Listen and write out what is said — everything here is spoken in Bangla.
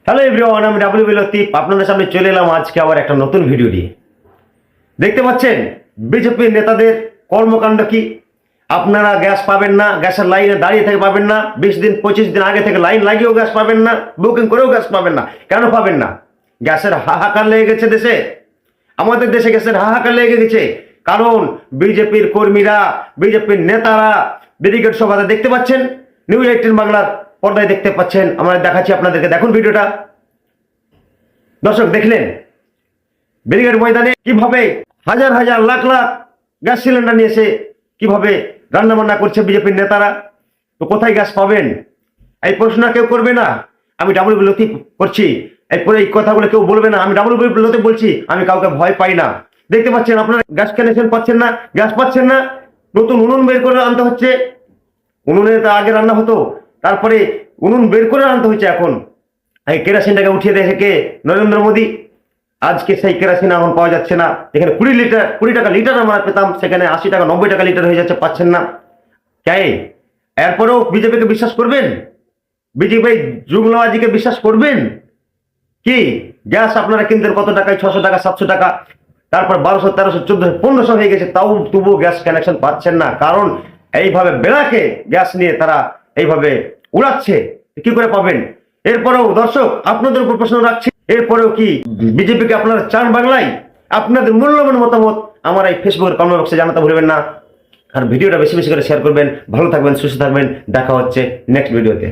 হ্যালো এভরিওয়ান, আমি লতিফ আপনাদের সামনে চলে এলাম আজকে আবার একটা নতুন ভিডিও নিয়ে। দেখতে পাচ্ছেন বিজেপির নেতাদের কর্মকাণ্ড কি। আপনারা গ্যাস পাবেন না, গ্যাসের লাইনে দাঁড়িয়ে থেকে পাবেন না, 20 দিন 25 দিন আগে থেকে লাইন লাগিয়েও গ্যাস পাবেন না, বুকিং করেও গ্যাস পাবেন না। কেন পাবেন না? গ্যাসের হাহাকার লেগে গেছে দেশে, আমাদের দেশে গ্যাসের হাহাকার লেগে গেছে। কারণ বিজেপির কর্মীরা, বিজেপির নেতারা ব্যারিকেড সভাতে দেখতে পাচ্ছেন, নিউজ 18 বাংলার পর্দায় দেখতে পাচ্ছেন। আমরা দেখাচ্ছি আপনাদেরকে, দেখুন ভিডিওটা। দর্শক দেখলেন ব্যারিকেড ময়দানে কিভাবে হাজার হাজার লাখ লাখ গ্যাস সিলিন্ডার নিয়ে এসে কিভাবে রান্না বান্না করছে বিজেপির নেতারা। তো কোথায় গ্যাস পাবেন এই প্রশ্ন কেউ করবে না। আমি লতিফ করছি, এরপরে এই কথাগুলো কেউ বলবে না। আমি লতিফ বলছি, আমি কাউকে ভয় পাই না। দেখতে পাচ্ছেন আপনারা গ্যাস কানেকশন পাচ্ছেন না, গ্যাস পাচ্ছেন না, নতুন উনুন বের করে আনতে হচ্ছে। উনুনে তো আগে রান্না হতো, তারপরে উনুন বের করে আনতে হচ্ছে। এখন এই কেরাসিনটাকে উঠিয়ে দেয় কে? নরেন্দ্র মোদী। আজকে সেই কেরাসিন এখন পাওয়া যাচ্ছে না। যেখানে 20 টাকা লিটার আমরা পেতাম, সেখানে 80 টাকা 90 টাকা লিটার হয়ে যাচ্ছে, পাচ্ছেন না। কে? এরপরেও বিজেপিকে বিশ্বাস করবেন? বিজেপি জুমলাবাজিকে বিশ্বাস করবেন কি? গ্যাস আপনারা কিনতেন কত টাকায়? 600 টাকা, 700 টাকা, তারপর 1200, 1300, 1400, 1500 হয়ে গেছে, তাও তবুও গ্যাস কানেকশন পাচ্ছেন না। কারণ এইভাবে বেড়াকে গ্যাস নিয়ে তারা এইভাবে উড়াচ্ছে, কি করে পাবেন? এরপরেও দর্শক আপনাদের উপর প্রশ্ন রাখছি, এরপরেও কি বিজেপিকে আপনারা চান বাংলায়? আপনাদের মূল্যবান মতামত আমার এই ফেসবুকের কমেন্ট বক্সে জানাতে ভুলবেন না। আর ভিডিওটা বেশি বেশি করে শেয়ার করবেন। ভালো থাকবেন, সুস্থ থাকবেন। দেখা হচ্ছে নেক্সট ভিডিওতে।